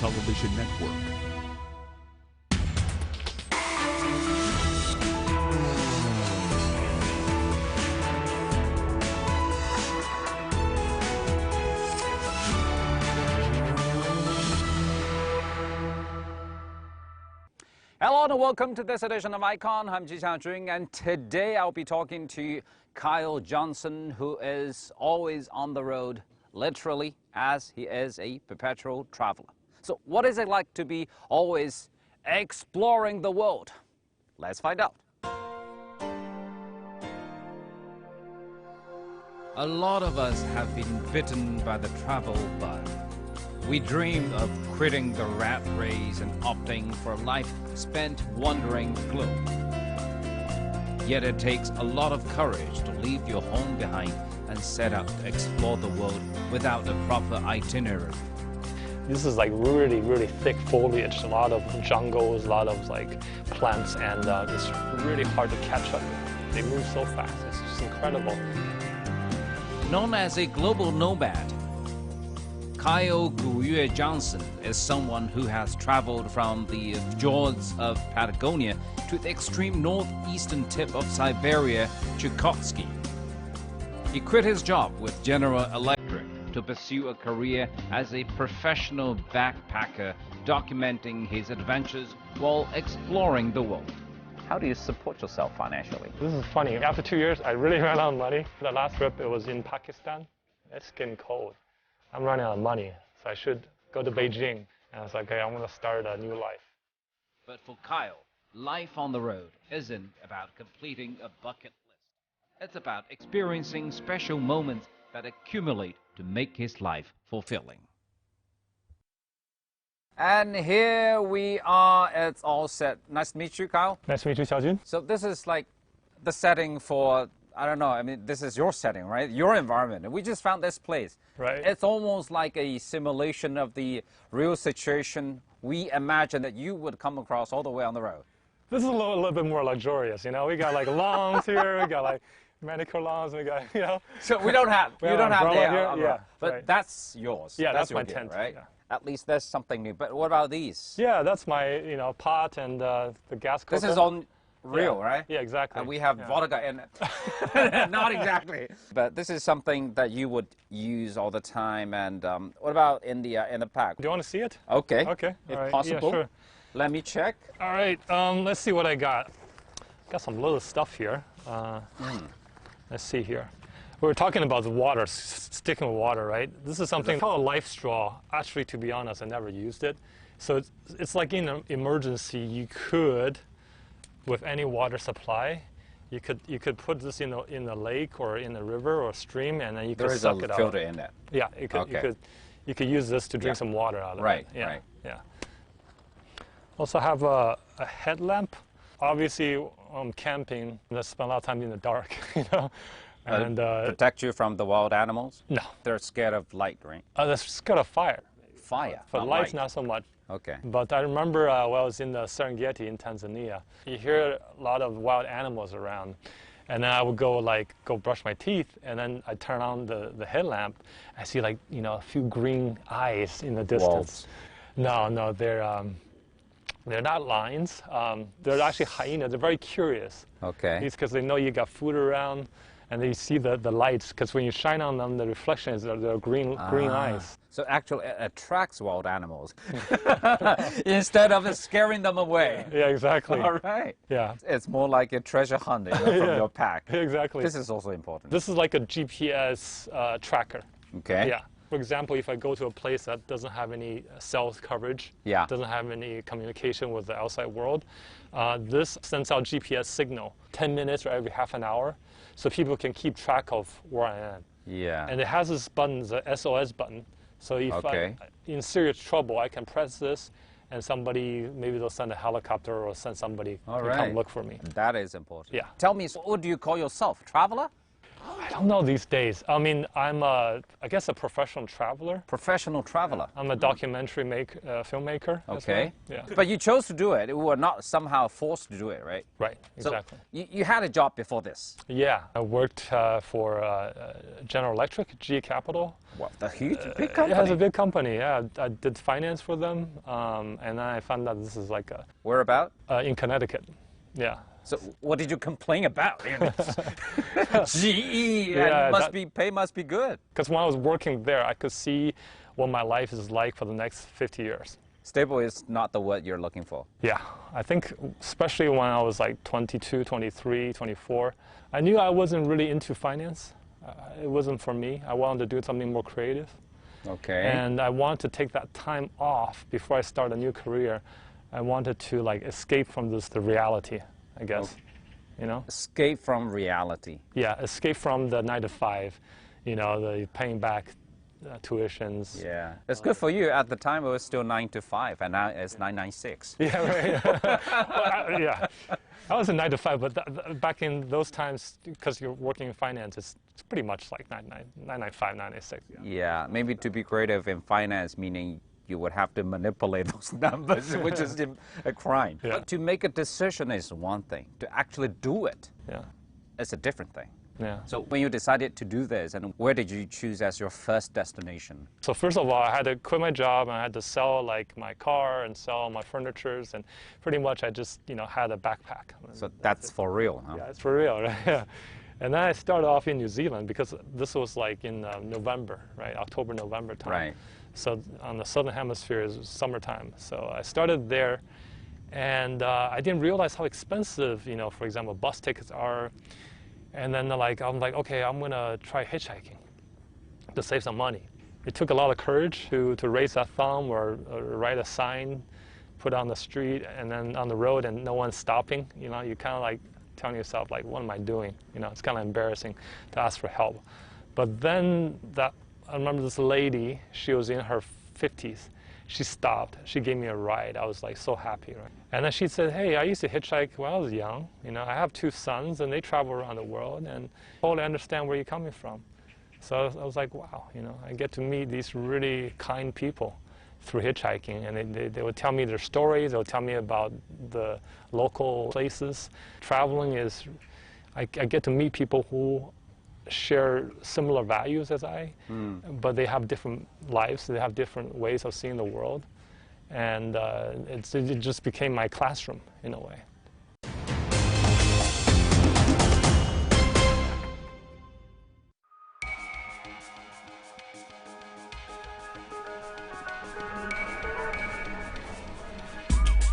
Television Network. Hello and welcome to this edition of Icon. I'm Ji Xiaojun, and today I'll be talking to Kyle Johnson, who is always on the road, literally, as he is a perpetual traveler. So what is it like to be always exploring the world? Let's find out. A lot of us have been bitten by the travel bug. We dream of quitting the rat race and opting for a life spent wandering the globe. Yet it takes a lot of courage to leave your home behind and set out to explore the world without a proper itinerary. This is like really, really thick foliage, a lot of jungles, a lot of like plants, and it's really hard to catch up. They move so fast, it's just incredible. Known as a global nomad, Kyle Johnson is someone who has traveled from the fjords of Patagonia to the extreme northeastern tip of Siberia, Chukotsky. He quit his job with General Electric to pursue a career as a professional backpacker, documenting his adventures while exploring the world. How do you support yourself financially? This is funny. After 2 years, I really ran out of money. The last trip, it was in Pakistan. It's getting cold. I'm running out of money, so I should go to Beijing. And I was like, okay, I want to start a new life. But for Kyle, life on the road isn't about completing a bucket list. It's about experiencing special moments that accumulate to make his life fulfilling. And here we are, it's all set. Nice to meet you, Kyle. Nice to meet you, Xiaojun. So this is like the setting for, I don't know, I mean, this is your setting, right? Your environment. And we just found this place. Right. It's almost like a simulation of the real situation we imagine that you would come across all the way on the road. This is a little bit more luxurious, you know? We got like lawns here, we got like manicure lawns, we got, you know? So we don't have, We you have don't have the umbrella here, yeah, but right. that's yours. Yeah, that's your my gear, tent, right? yeah. At least that's something new. But what about these? Yeah, that's my, you know, pot and the gas cooker. This is all real, right? Yeah, exactly. And we have vodka in it. Not exactly. But this is something that you would use all the time. And what about in the pack? Do you want to see it? Okay. Okay. If all right. possible. Yeah, sure. Let me check. All right. Let's see what I got. Got some little stuff here. Let's see here. We were talking about the water, sticking with water, right? This is something called a life straw. Actually, to be honest, I never used it. So it's like in an emergency, you could, with any water supply, you could put this in a lake or in a river or a stream, and then you could suck it out. There is a filter in it. Yeah, you could use this to drink some water out of right, it. Yeah, right. Yeah. Also have a headlamp. Obviously, camping, let's spend a lot of time in the dark, you know. And protect you from the wild animals? No. They're scared of light, right? They're scared of fire. Fire? For lights, not so much. Okay. But I remember when I was in the Serengeti in Tanzania, you hear a lot of wild animals around. And then I would go brush my teeth, and then I turn on the headlamp. I see like, you know, a few green eyes in the distance. Wolves. No, they're not lions. They're actually hyenas. They're very curious. Okay. It's because they know you got food around, and they see the lights. Because when you shine on them, the reflection is their green eyes. So actually, it attracts wild animals instead of scaring them away. Yeah, exactly. All right. Yeah. It's more like a treasure hunt, you know, from your pack. Exactly. This is also important. This is like a GPS tracker. Okay. Yeah. For example, if I go to a place that doesn't have any cell coverage, doesn't have any communication with the outside world, this sends out GPS signal 10 minutes or every half an hour, so people can keep track of where I am. Yeah. And it has this button, the SOS button. So if I'm in serious trouble, I can press this, and somebody, maybe they'll send a helicopter or send somebody to come look for me. That is important. Yeah. Tell me, so what do you call yourself? Traveler? I don't know these days. I mean, I'm I guess a professional traveler. Professional traveler. I'm a documentary filmmaker. Okay. Well. Yeah. But you chose to do it. You were not somehow forced to do it, right? Right. Exactly. So you had a job before this. Yeah. I worked for General Electric, GE Capital. What, the huge, big company? It has a big company. Yeah. I did finance for them, and then I found out this is like a. Where about? In Connecticut. Yeah. So what did you complain about? GE, yeah, pay must be good. Because when I was working there, I could see what my life is like for the next 50 years. Stable is not the word you're looking for. Yeah, I think especially when I was like 22, 23, 24, I knew I wasn't really into finance. It wasn't for me. I wanted to do something more creative. Okay. And I wanted to take that time off before I start a new career. I wanted to like escape from the reality, I guess. Okay. You know? Escape from reality. Yeah, escape from the 9 to 5, you know, the paying back tuitions. Yeah, it's good for you. At the time, it was still 9 to 5, and now it's 996. Yeah, right. Well, yeah, I was a 9 to 5, but back in those times, because you're working in finance, it's pretty much like 995, 996. Yeah, maybe to be creative in finance, meaning you would have to manipulate those numbers, which is a crime. Yeah. But to make a decision is one thing. To actually do it, it's a different thing. Yeah. So when you decided to do this, and where did you choose as your first destination? So first of all, I had to quit my job, and I had to sell like my car and sell my furnitures, and pretty much I just had a backpack. So that's for real, huh? Yeah, it's for real, right? Yeah. And then I started off in New Zealand because this was like in November, right? October, November time. Right. So on the southern hemisphere is summertime. So I started there, and I didn't realize how expensive, for example, bus tickets are. And then I'm like, okay, I'm gonna try hitchhiking to save some money. It took a lot of courage to raise that thumb or write a sign, put on the street and then on the road and no one's stopping. You kind of like telling yourself like, what am I doing? It's kind of embarrassing to ask for help. But then I remember this lady, she was in her 50s. She stopped. She gave me a ride. I was like so happy, right? And then she said, hey, I used to hitchhike when I was young. I have 2 sons and they travel around the world and totally understand where you're coming from. So I was like, wow, I get to meet these really kind people through hitchhiking, and they would tell me their stories. They would tell me about the local places. Traveling is, I get to meet people who share similar values as but they have different lives. They have different ways of seeing the world, and it just became my classroom in a way.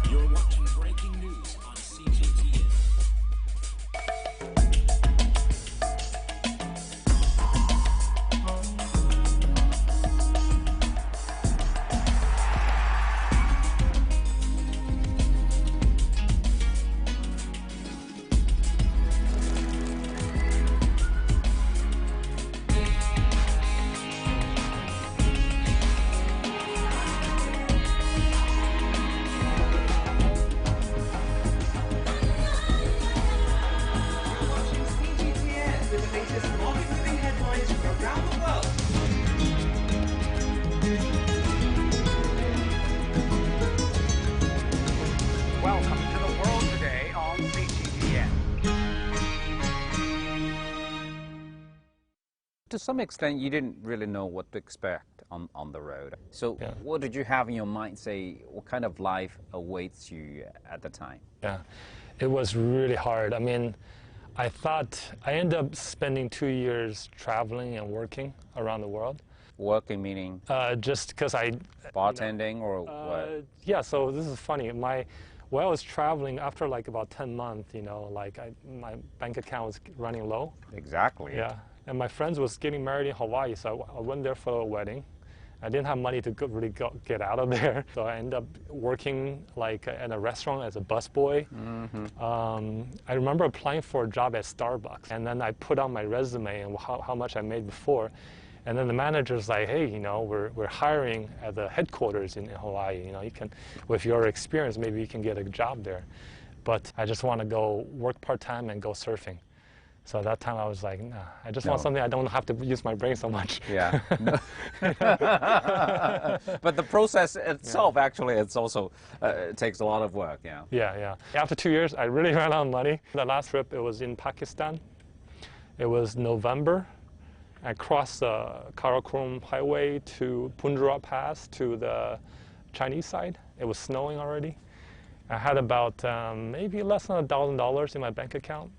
You're watching breaking news on CTGN. Welcome to the world today on CTGN. To some extent, you didn't really know what to expect on the road. So what did you have in your mind, say, what kind of life awaits you at the time? Yeah, it was really hard. I mean, I thought I ended up spending 2 years traveling and working around the world. Working meaning? Just because I... Bartending or what? Yeah, so this is funny. While I was traveling, after like about 10 months, my bank account was running low. Exactly. Yeah, and my friends was getting married in Hawaii, so I went there for a wedding. I didn't have money to get out of there, so I ended up working like at a restaurant as a busboy. I remember applying for a job at Starbucks, and then I put on my resume and how much I made before. And then the manager's like, hey, we're hiring at the headquarters in Hawaii. You can, with your experience, maybe you can get a job there. But I just want to go work part-time and go surfing. So at that time I was like, nah, I just No. want something I don't have to use my brain so much. Yeah. But the process itself, actually, it's also it takes a lot of work. Yeah. Yeah. After 2 years, I really ran out of money. The last trip, it was in Pakistan. It was November. I crossed the Karakoram Highway to Punjab Pass to the Chinese side. It was snowing already. I had about maybe less than $1,000 in my bank account.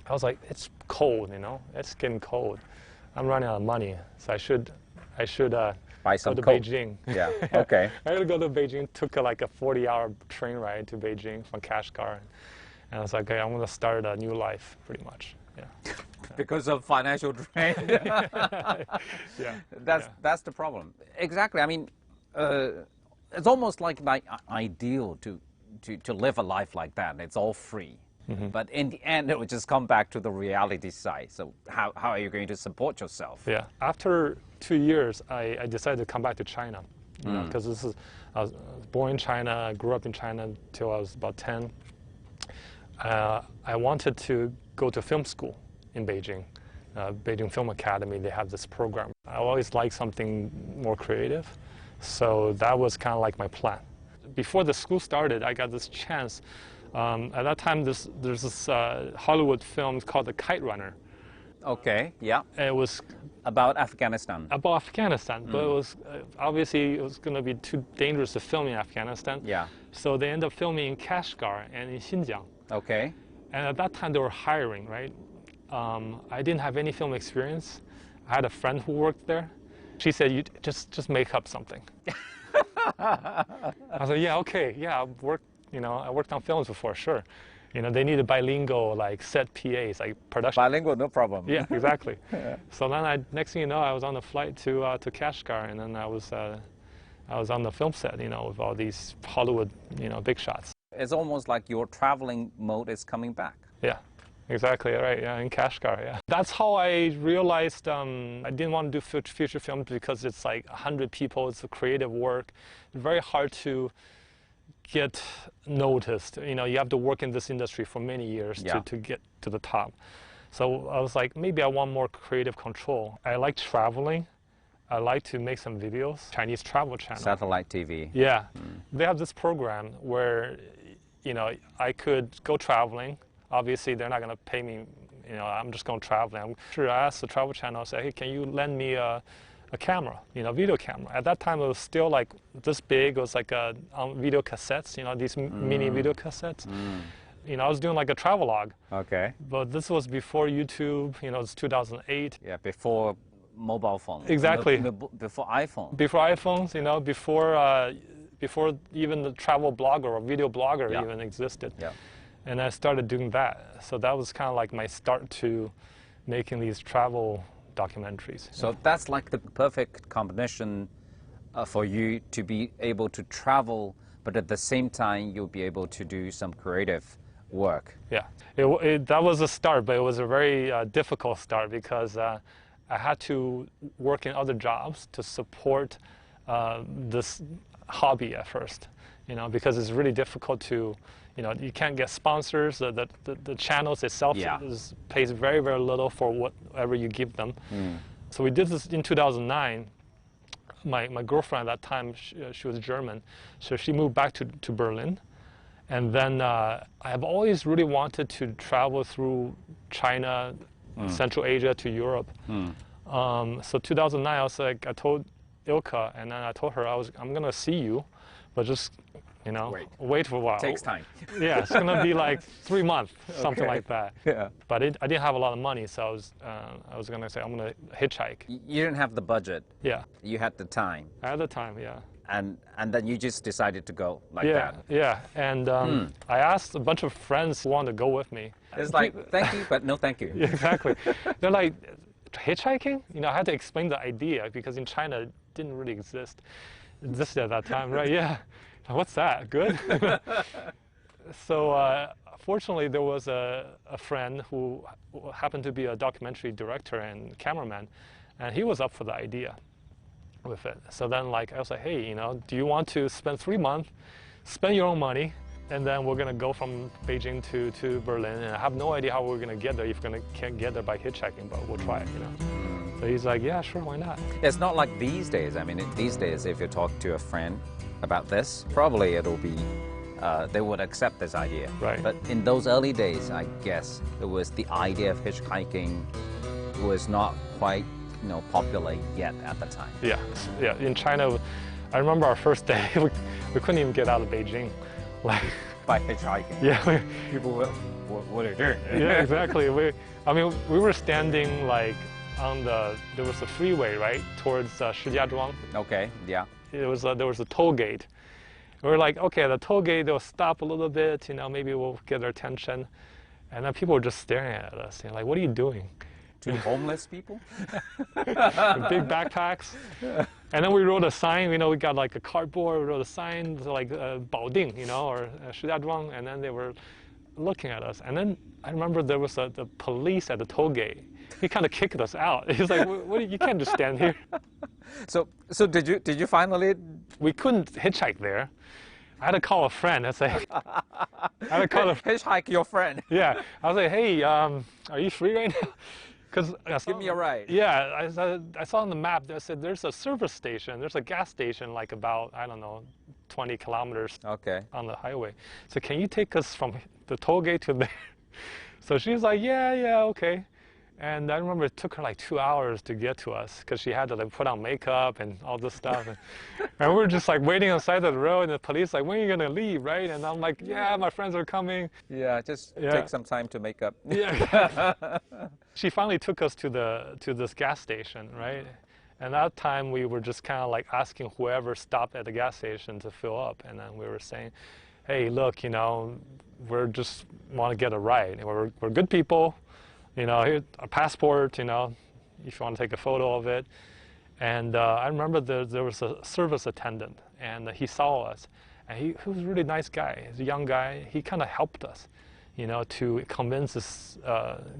I was like, it's cold, you know, it's getting cold. I'm running out of money, so I should Buy go some to coke. Beijing. Yeah. Okay. I had to go to Beijing. Took like a 40-hour train ride to Beijing from Kashgar, and I was like, okay, I'm gonna start a new life, pretty much. Yeah. Because of financial drain. Yeah. That's the problem. Exactly. I mean, it's almost like ideal to live a life like that. It's all free. But in the end, it would just come back to the reality side. So how are you going to support yourself? Yeah. After 2 years, I decided to come back to China, because I was born in China. I grew up in China till I was about 10. I wanted to go to film school in Beijing, Beijing Film Academy. They have this program. I always liked something more creative, so that was kind of like my plan. Before the school started, I got this chance. At that time, there's this Hollywood film called The Kite Runner. Okay. Yeah. It was About Afghanistan. about Afghanistan, but it was obviously it was going to be too dangerous to film in Afghanistan. Yeah. So they ended up filming in Kashgar and in Xinjiang. Okay. And at that time, they were hiring, right? I didn't have any film experience. I had a friend who worked there. She said, "You just make up something." I was like, "Yeah, okay, yeah, I worked on films before, sure." They needed bilingual, like set PAs, like production. Bilingual, no problem. Yeah, exactly. So then next thing you know, I was on the flight to Kashgar, and then I was on the film set, with all these Hollywood, big shots. It's almost like your traveling mode is coming back. Yeah, exactly, right, yeah, in Kashgar, yeah. That's how I realized I didn't want to do feature films, because it's like 100 people, it's a creative work, very hard to get noticed. You have to work in this industry for many years to get to the top. So I was like, maybe I want more creative control. I like traveling. I like to make some videos. Chinese Travel Channel. Satellite TV. Yeah. They have this program where, I could go traveling. Obviously, they're not going to pay me, I'm just going traveling. I asked the Travel Channel, I said, hey, can you lend me a camera, video camera. At that time, it was still like this big. It was like on video cassettes, these mini video cassettes. I was doing like a travelogue. Okay. But this was before YouTube, it's 2008. Yeah, before mobile phones. Exactly. Before iPhone. Before iPhones, before even the travel blogger or video blogger even existed. Yeah. And I started doing that. So that was kind of like my start to making these travel documentaries. So that's like the perfect combination for you to be able to travel, but at the same time you'll be able to do some creative work. Yeah, that was a start, but it was a very difficult start, because I had to work in other jobs to support this hobby at first, because it's really difficult to, you can't get sponsors. The channels itself pays very, very little for whatever you give them. So we did this in 2009. My girlfriend at that time, she was German, so she moved back to Berlin. And then I have always really wanted to travel through China, Central Asia to Europe. So 2009, I was like, I told Ilka, and then I told her I'm gonna see you, but just wait for a while. Takes time. Yeah, it's gonna be like 3 months, something Okay. like that. Yeah. But I didn't have a lot of money, so I was gonna say I'm gonna hitchhike. You didn't have the budget. Yeah, You had the time, at the time, yeah. and then you just decided to go like Yeah, that. yeah. And I asked a bunch of friends who wanted to go with me. It's like thank you, but no thank you. Yeah, exactly. They're like, hitchhiking? I had to explain the idea, because in China it didn't really exist at that time, right? Yeah. What's that? Good? So fortunately, there was a friend who happened to be a documentary director and cameraman, and he was up for the idea with it. So then I was like, hey, do you want to spend 3 months, spend your own money, and then we're gonna go from Beijing to Berlin, and I have no idea how we're gonna get there. If we're can't get there by hitchhiking, but we'll try it, you know. So he's like, yeah, sure, why not? It's not like these days. I mean, these days, if you talk to a friend about this, probably it'll be, they would accept this idea. Right. But in those early days, I guess, it was the idea of hitchhiking was not quite, you know, popular yet at the time. Yeah, yeah. In China, I remember our first day, we couldn't even get out of Beijing. Like, By hitchhiking. yeah, People were, what are you doing? yeah, exactly. I mean, we were standing like on there was a freeway, right, towards Shijiazhuang. Okay, yeah. There was a toll gate. We were like, okay, the toll gate, they'll stop a little bit, you know, maybe we'll get their attention. And then people were just staring at us, you know, like, what are you doing? Two homeless people? With big backpacks. And then we wrote a sign, you know, we got like a cardboard, we wrote a sign like Baoding, you know, or Shijiazhuang, and then they were looking at us. And then I remember there was the police at the toll gate. He kind of kicked us out. He's like, what, you can't just stand here. So did you finally? We couldn't hitchhike there. I had to call a friend. I say, I had to call hitchhike your friend. Yeah, I was like, hey, are you free right now? Because Give me a ride. Yeah, I saw on the map that said there's a service station, there's a gas station like about, I don't know, 20 kilometers Okay. on the highway. So can you take us from the toll gate to there? So she's like, yeah, okay. And I remember it took her like 2 hours to get to us because she had to like put on makeup and all this stuff. And we were just like waiting on the side of the road, and the police like, when are you gonna leave, right? And I'm like, yeah, my friends are coming. Yeah, just take some time to make up. Yeah. She finally took us to this gas station, right? And that time we were just kind of like asking whoever stopped at the gas station to fill up, and then we were saying, hey, look, you know, we're just want to get a ride. We're good people. You know, here's a passport, you know, if you want to take a photo of it. And I remember there was a service attendant, and he saw us. And he was a really nice guy. He's a young guy. He kind of helped us, you know, to convince this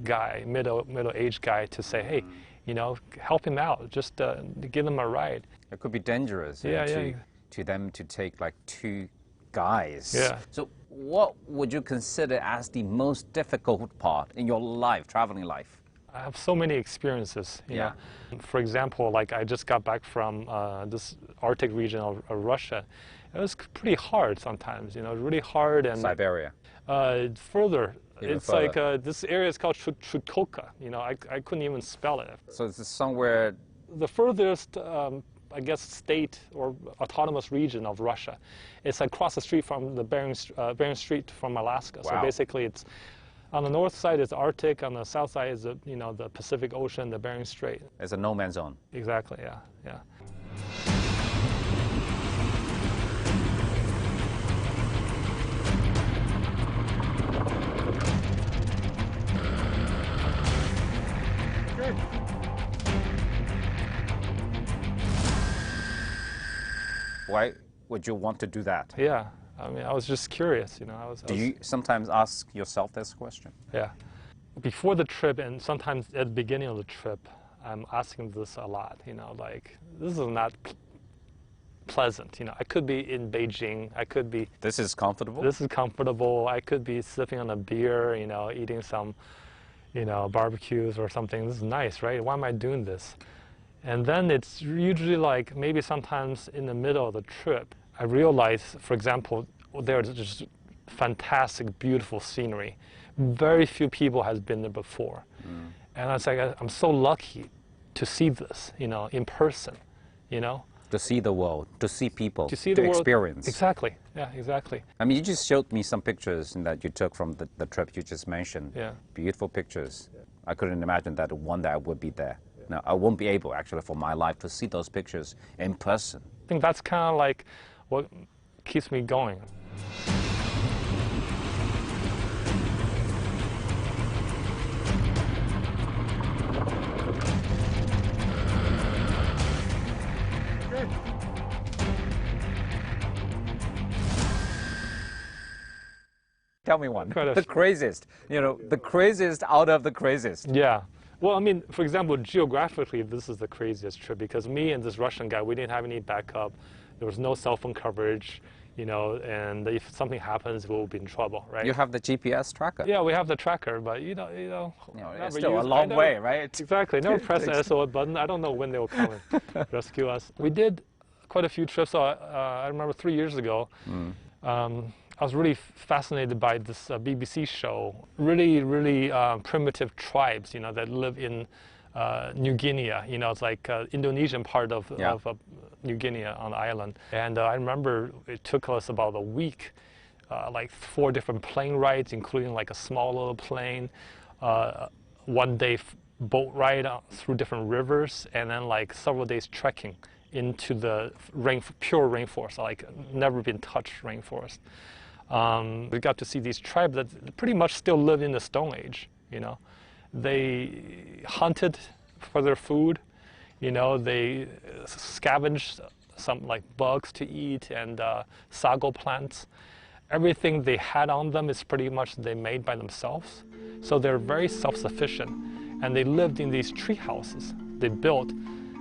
guy, middle-aged guy, to say, hey, you know, help him out, just give him a ride. It could be dangerous to them to take like two guys. Yeah. So what would you consider as the most difficult part in your life, traveling life? I have so many experiences. You know. For example, like I just got back from this Arctic region of Russia. It was pretty hard sometimes, you know, really hard. And Siberia. Further. Even it's further. like this area is called Chukotka. You know, I couldn't even spell it. So it's somewhere. The furthest, I guess, state or autonomous region of Russia. It's across the street from the Bering Strait from Alaska. Wow. So basically, it's on the north side is Arctic, on the south side is the Pacific Ocean, the Bering Strait. It's a no man's zone. Exactly. Yeah. Why would you want to do that? Yeah. I mean, I was just curious, you know. Do you sometimes ask yourself this question? Yeah. Before the trip, and sometimes at the beginning of the trip, I'm asking this a lot, you know, like, this is not pleasant, you know. I could be in Beijing, I could be... This is comfortable? This is comfortable, I could be sipping on a beer, you know, eating some, you know, barbecues or something. This is nice, right? Why am I doing this? And then it's usually like, maybe sometimes in the middle of the trip, I realize, for example, there's just fantastic, beautiful scenery. Very few people has been there before. And I was like, I'm so lucky to see this, you know, in person, you know. To see the world, to see people, To see the world. experience. Exactly, yeah, exactly. I mean, you just showed me some pictures that you took from the trip you just mentioned. Yeah. Beautiful pictures. I couldn't imagine that one day I would be there. No, I won't be able, actually, for my life to see those pictures in person. I think that's kind of like what keeps me going. Tell me one. Quite a- The craziest, you know, the craziest out of the craziest. Yeah. Well, I mean, for example, geographically, this is the craziest trip because me and this Russian guy, we didn't have any backup. There was no cell phone coverage. you know, and if something happens, we'll be in trouble, right? You have the GPS tracker. Yeah, we have the tracker, but It's never still a use- I long never- way, right? Exactly. Never press the SOS button. I don't know when they will come and rescue us. We did quite a few trips. So I remember 3 years ago, I was really fascinated by this BBC show. Really primitive tribes, you know, that live in New Guinea. You know, it's like Indonesian part of New Guinea on the island. And I remember it took us about a week, like 4 different plane rides, including like a small little plane, 1 day boat ride through different rivers, and then like several days trekking into the pure rainforest, like never been touched rainforest. We got to see these tribes that pretty much still live in the Stone Age. You know, they hunted for their food. You know, they scavenged some like bugs to eat and sago plants. Everything they had on them is pretty much they made by themselves. So they're very self-sufficient, and they lived in these tree houses they built.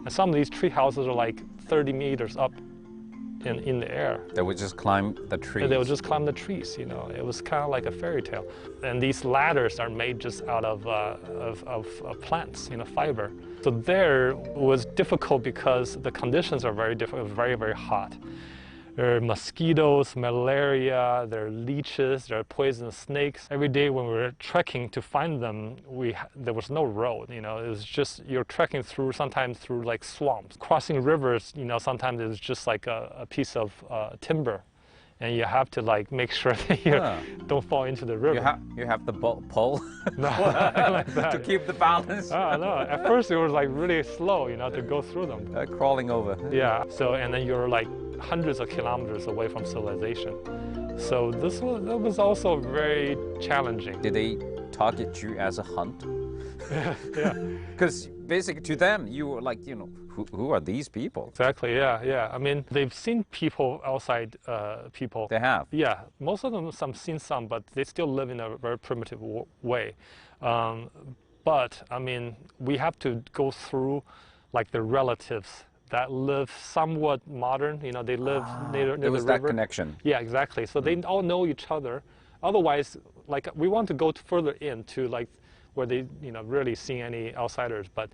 And some of these tree houses are like 30 meters up in the air. They would just climb the trees. They would just climb the trees, you know. It was kind of like a fairy tale. And these ladders are made just out of plants, you know, fiber. So there was difficult because the conditions are very difficult. It was very, very hot. There are mosquitoes, malaria, there are leeches, there are poisonous snakes. Every day when we were trekking to find them, there was no road, you know. It was just, you're trekking through, sometimes through like swamps. Crossing rivers, you know, sometimes it was just like a piece of timber. And you have to like make sure that you don't fall into the river. You have the pole No, like that. to keep the balance. Oh, no. At first it was like really slow, you know, to go through them. Crawling over. Yeah, so, and then you're like hundreds of kilometers away from civilization. So that was also very challenging. Did they target you as a hunt? Yeah, Because basically to them, you were like, you know, who are these people? exactly, yeah. I mean, they've seen people outside people. They have. Yeah, most of them, seen some, but they still live in a very primitive way. But, I mean, we have to go through like the relatives that live somewhat modern, you know, they live near There was the that river. connection. Yeah, exactly. So they all know each other. Otherwise, like, we want to go further in to like where they, you know, really see any outsiders. But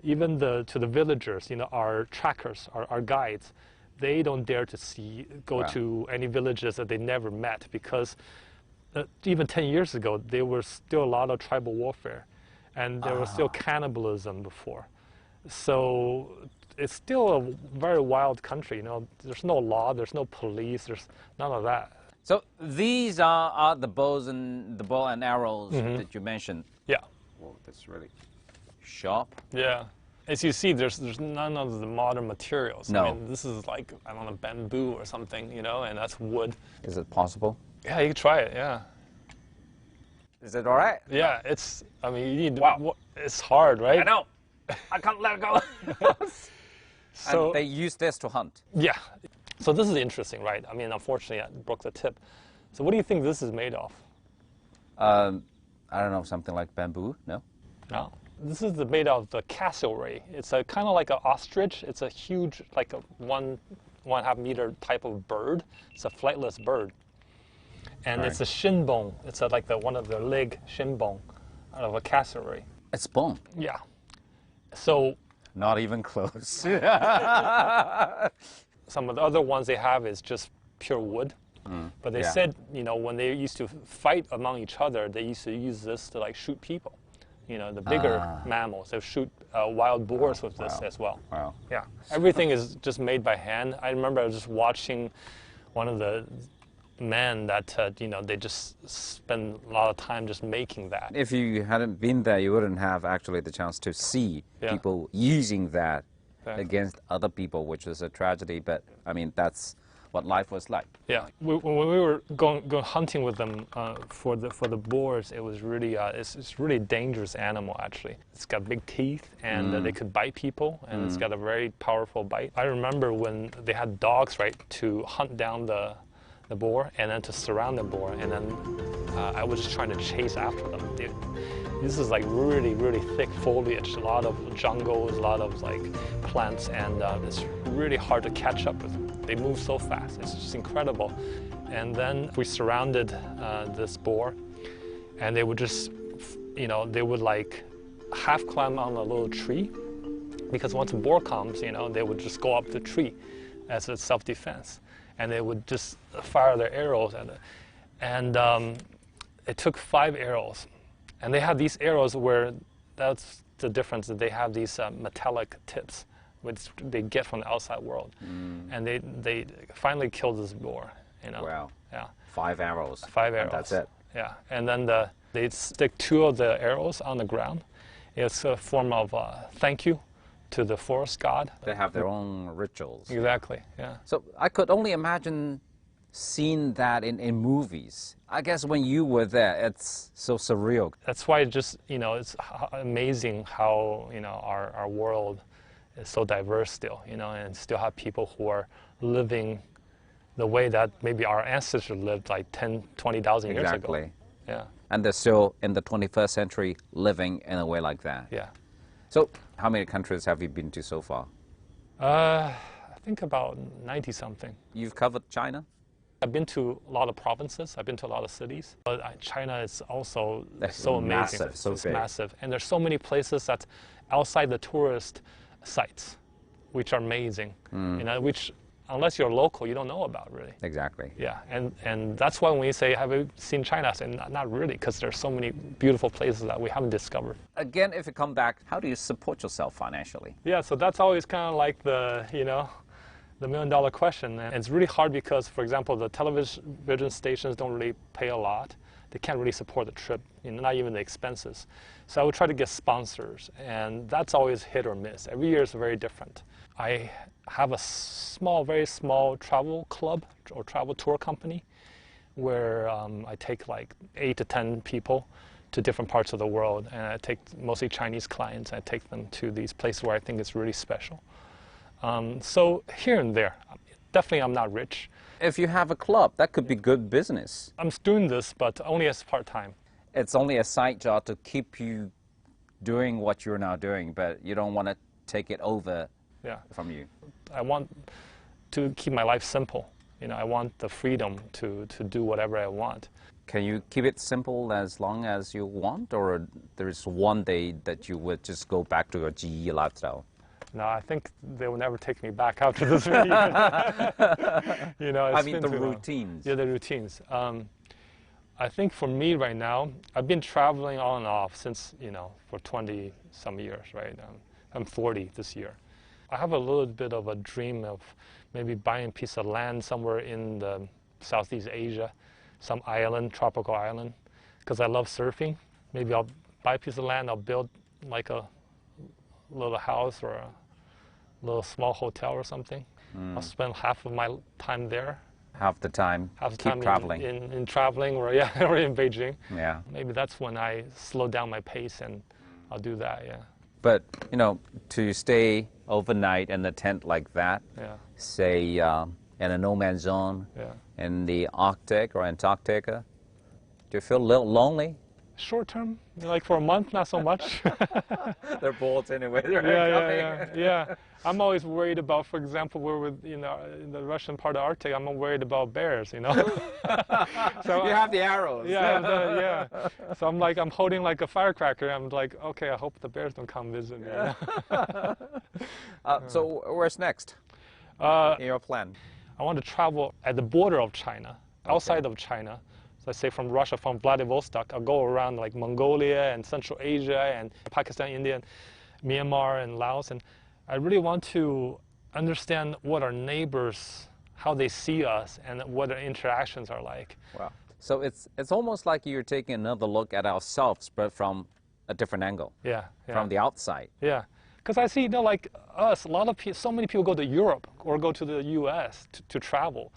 even to the villagers, you know, our trackers, our guides, they don't dare to go to any villages that they never met, because even 10 years ago, there was still a lot of tribal warfare, and there was still cannibalism before. So it's still a very wild country, you know. There's no law, there's no police, there's none of that. So these are the bow and arrows that you mentioned. Yeah. Whoa, that's really sharp. Yeah. As you see, there's none of the modern materials. No. I mean, this is like, I don't know, bamboo or something, you know, and that's wood. Is it possible? Yeah, you can try it, yeah. Is it all right? Yeah, I mean, you need, it's hard, right? I know. I can't let it go. So, and they use this to hunt. yeah. So this is interesting, right? I mean, unfortunately, I broke the tip. So what do you think this is made of? I don't know, something like bamboo, no? No. This is made of the cassowary. It's a kind of like an ostrich. It's a huge, like a 1.5 meter type of bird. It's a flightless bird. And Right. it's a shin bone. It's like one of the leg shin bone out of a cassowary. It's bone. Yeah. So Not even close. some of the other ones they have is just pure wood. But they said, you know, when they used to fight among each other, they used to use this to like shoot people. You know, the bigger mammals. They shoot wild boars with this as well. Wow. Yeah. Everything is just made by hand. I remember I was just watching one of the men that, you know, they just spend a lot of time just making that. If you hadn't been there, you wouldn't have actually the chance to see people using that against other people, which is a tragedy. But I mean, that's what life was like. Yeah, when we were going hunting with them for the boars, it was really it's really a dangerous animal actually. It's got big teeth and they could bite people, and it's got a very powerful bite. I remember when they had dogs, right, to hunt down the boar and then to surround the boar, and then I was just trying to chase after them. This is like really, really thick foliage, a lot of jungles, a lot of like plants, and it's really hard to catch up with them. They move so fast. It's just incredible. And then we surrounded this boar, and they would just, they would like half climb on a little tree, because once a boar comes, they would just go up the tree as a self-defense, and they would just fire their arrows at it. And it took 5 arrows, and they have these arrows where that's the difference. That they have these metallic tips, which they get from the outside world, and they finally killed this boar. Wow. Yeah. 5 arrows. 5 arrows. And that's it. Yeah, and then they stick 2 of the arrows on the ground. It's a form of thank you to the forest god. They have their own rituals. Exactly, yeah. So I could only imagine seeing that in movies. I guess when you were there, it's so surreal. That's why it's amazing how, our world is so diverse still, and still have people who are living the way that maybe our ancestors lived like 10, 20,000 years ago. Exactly. Yeah. And they're still in the 21st century living in a way like that. Yeah. So how many countries have you been to so far? I think about 90-something. You've covered China? I've been to a lot of provinces. I've been to a lot of cities. But China is also That's so amazing. massive, so it's big. massive. And there's so many places that's outside the tourist sites, which are amazing. Which, unless you're local, you don't know about really. Exactly. Yeah, and that's why when you say, have you seen China? I say, not really, because there's so many beautiful places that we haven't discovered. Again, if you come back, how do you support yourself financially? Yeah, so that's always kind of like the million-dollar question. And it's really hard because, for example, the television stations don't really pay a lot. They can't really support the trip, not even the expenses. So I would try to get sponsors, and that's always hit or miss. Every year is very different. I have a very small travel club or travel tour company where I take like 8 to 10 people to different parts of the world, and I take mostly Chinese clients. I take them to these places where I think it's really special. So here and there, definitely I'm not rich. If you have a club, that could be good business. I'm doing this, but only as part-time. It's only a side job to keep you doing what you're now doing, but you don't want to take it over from you. I want to keep my life simple. I want the freedom to do whatever I want. Can you keep it simple as long as you want, or there's one day that you would just go back to your GE lifestyle? No, I think they will never take me back after this video. I mean the routines. Yeah, the routines. I think for me right now, I've been traveling on and off since, for 20-some years, right? I'm 40 this year. I have a little bit of a dream of maybe buying a piece of land somewhere in the Southeast Asia, some island, tropical island, because I love surfing. Maybe I'll buy a piece of land, I'll build like a little house or a little small hotel or something. I'll spend half of my time there. Half the time, keep traveling. In traveling or or in Beijing. Yeah. Maybe that's when I slow down my pace and I'll do that, yeah. But, to stay overnight in a tent like that, say in a no man's zone, in the Arctic or Antarctica, do you feel a little lonely? Short term, like for a month, not so much. They're boats anyway. Yeah. I'm always worried about, for example, we're in the Russian part of the Arctic. I'm worried about bears, So you have the arrows. Yeah. So I'm holding like a firecracker. I'm like, okay, I hope the bears don't come visit me. So where's next in your plan? I want to travel at the border of China, outside of China. Let's say from Russia, from Vladivostok, I'll go around like Mongolia and Central Asia and Pakistan, India, and Myanmar and Laos. And I really want to understand what our neighbors, how they see us, and what our interactions are like. Wow. So it's almost like you're taking another look at ourselves, but from a different angle. Yeah. From the outside. Yeah. Because I see, like us, so many people go to Europe or go to the U.S. to travel.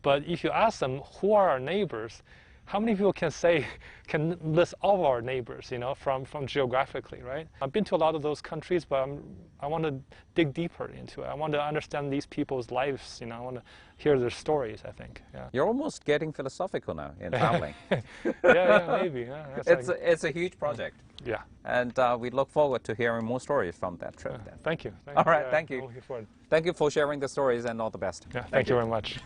But if you ask them, who are our neighbors, how many people can list all of our neighbors, you know, from geographically, right? I've been to a lot of those countries, but I want to dig deeper into it. I want to understand these people's lives, you know. I want to hear their stories, I think. Yeah. You're almost getting philosophical now in traveling. yeah, maybe. Yeah, It's a huge project. Yeah. And we look forward to hearing more stories from that trip. Then. Thank you. All right, Yeah, thank you. I'm looking forward. Thank you for sharing the stories, and all the best. Yeah, thank you very much.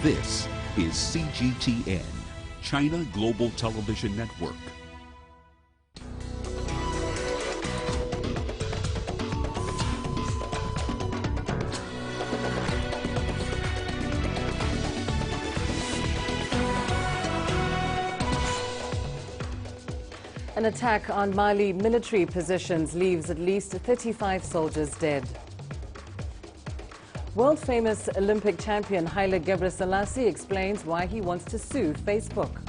This is CGTN, China Global Television Network. An attack on Mali military positions leaves at least 35 soldiers dead. World-famous Olympic champion Haile Gebrselassie explains why he wants to sue Facebook.